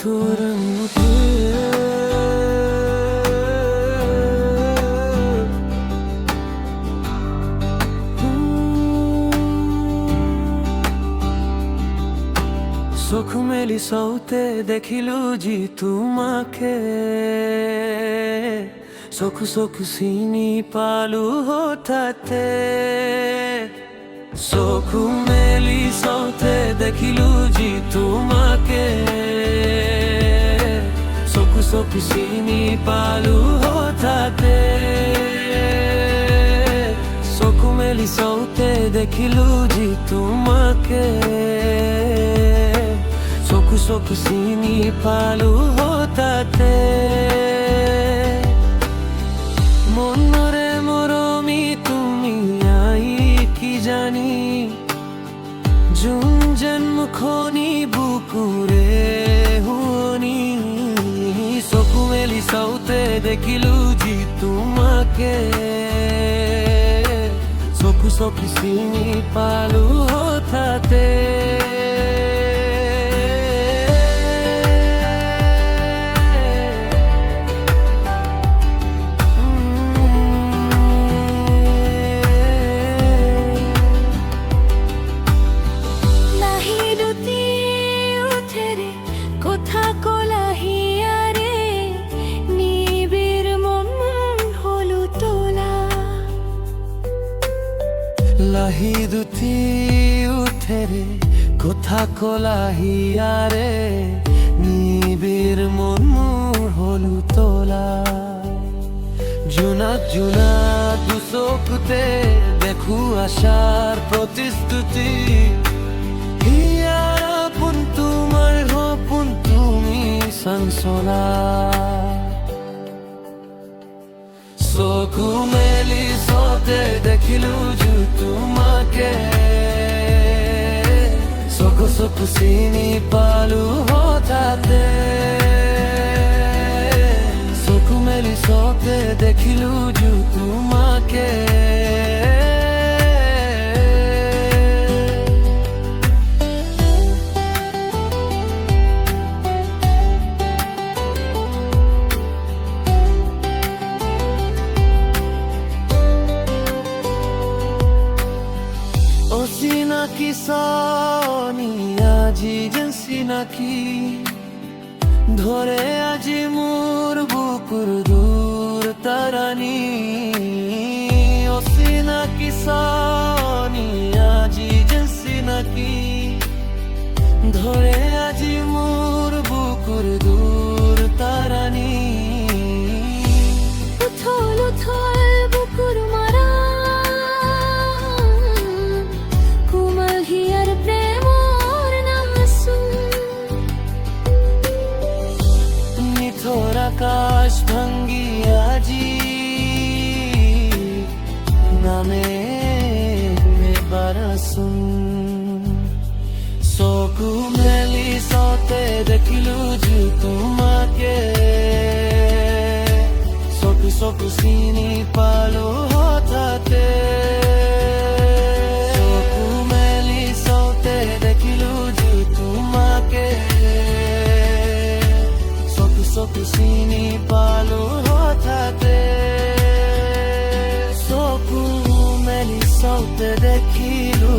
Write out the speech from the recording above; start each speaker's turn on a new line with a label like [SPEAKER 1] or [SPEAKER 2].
[SPEAKER 1] তোর মুখে চকু মেলি চাওঁতে দেখিলো যি তোমাকে চকু চকু চিনি পালো হঠাতে চকু মেলি চাওঁতে দেখিলো যি তোমাকে চকু চকু চিনি পালো হঠাতে চকু মেলি চাওঁতে দেখিলো যি তোমাকে চকু চকু চিনি পালো হঠাতে মনৰে মৰমি তুমি আই কি জানি যোন যেন মুখনি বুকুৰে শুনি চকু মেলি চাওঁতে দেখিলো যি তোমাকে চকু চকু চিনি পালো হঠাতে লাহি দুটি উঠে রে কথা কলাহিয়ারে নিবিড় মন মোৰ হলো তোলা জোনাক জোনাক দুচকুতে দেখো আশাৰ প্ৰতিশ্ৰুতি হিয়াৰ আপোন তোমাৰ সপোন তুমি চঞ্চলা চকু মেলি চাওঁতে দেখিলো যি তোমাকে চকু চকু চিনি পালো হঠাতে চকু মেলি চাওঁতে দেখিলো যি তোমাকে চিনাকি সনি আজি যেন চিনাকি ধরে আজি মোর বুকুর দূর তারানি অচিনাকি সনি আজি যেন চিনাকি ধরে আজি মোর বুকুর দূর তারানি
[SPEAKER 2] উথল উথল বুকুর মারা
[SPEAKER 1] আকাশ ভাঙ্গি আজি নামে বারাসুন চকু মেলি চাওঁতে দেখিলো যি তোমাকে চকু চকু চিনি পালো হঠাতে চকু মেলি চাওঁতে দেখিলো যি তোমাকে চকু চিনি পালো হঠাতে চকু মেলি চাওঁতে দেখিলো